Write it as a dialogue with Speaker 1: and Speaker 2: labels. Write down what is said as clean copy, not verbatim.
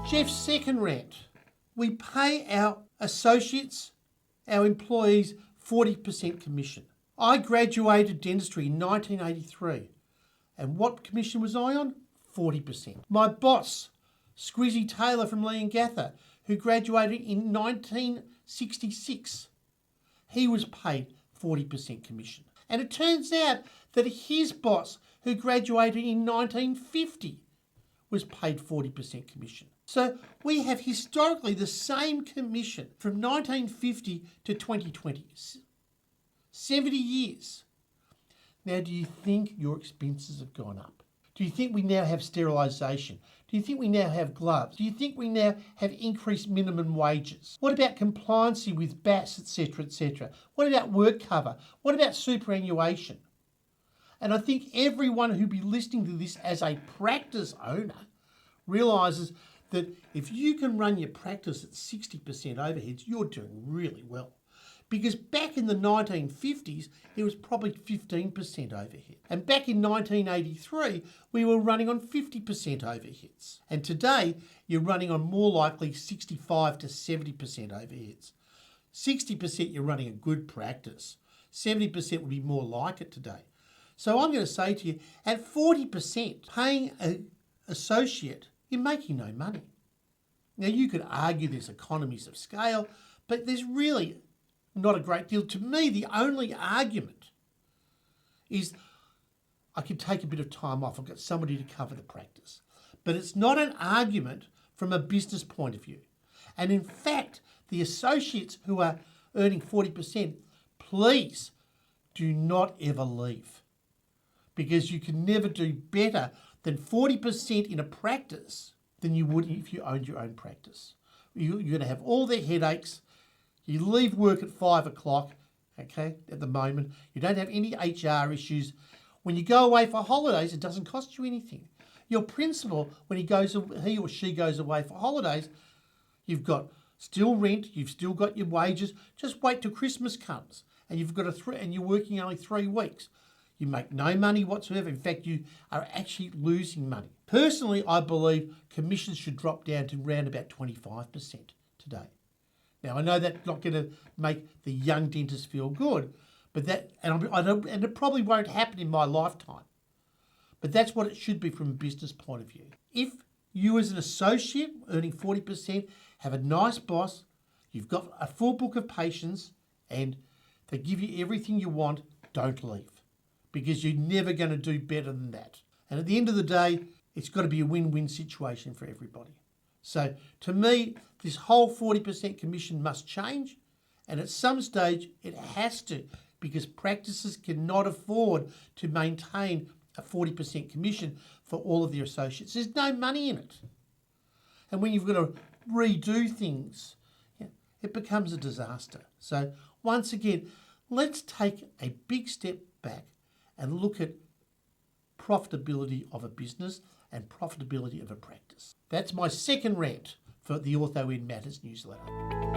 Speaker 1: Geoff's second rant. We pay our associates, our employees, 40% commission. I graduated dentistry in 1983. And what commission was I on? 40%. My boss, Squizzy Taylor from Leongatha, who graduated in 1966, he was paid 40% commission. And it turns out that his boss, who graduated in 1950, was paid 40% commission. So we have historically the same commission from 1950 to 2020. 70 years. Now, do you think your expenses have gone up? Do you think we now have sterilisation? Do you think we now have gloves? Do you think we now have increased minimum wages? What about compliancy with BAS, etc., etc.? What about work cover? What about superannuation? And I think everyone who'd be listening to this as a practice owner realises that if you can run your practice at 60% overheads, you're doing really well. Because back in the 1950s, it was probably 15% overhead. And back in 1983, we were running on 50% overheads. And today, you're running on more likely 65 to 70% overheads. 60% you're running a good practice. 70% would be more like it today. So I'm going to say to you, at 40%, paying an associate, you're making no money. Now, you could argue there's economies of scale, but there's really not a great deal. To me, the only argument is I could take a bit of time off. I've got somebody to cover the practice. But it's not an argument from a business point of view. And in fact, the associates who are earning 40%, please do not ever leave. Because you can never do better than 40% in a practice than you would if you owned your own practice. You're going to have all their headaches. You leave work at 5 o'clock, okay, at the moment. You don't have any HR issues. When you go away for holidays, it doesn't cost you anything. Your principal, when he or she goes away for holidays, you've got still rent, you've still got your wages. Just wait till Christmas comes and and you're working only 3 weeks. You make no money whatsoever. In fact, you are actually losing money. Personally, I believe commissions should drop down to around about 25% today. Now, I know that's not going to make the young dentists feel good, but and it probably won't happen in my lifetime. But that's what it should be from a business point of view. If you as an associate earning 40% have a nice boss, you've got a full book of patients, and they give you everything you want, don't leave. Because you're never going to do better than that. And at the end of the day, it's got to be a win-win situation for everybody. So to me, this whole 40% commission must change. And at some stage, it has to, because practices cannot afford to maintain a 40% commission for all of their associates. There's no money in it. And when you've got to redo things, it becomes a disaster. So once again, let's take a big step back and look at profitability of a business and profitability of a practice. That's my second rant for the Ortho in Matters newsletter.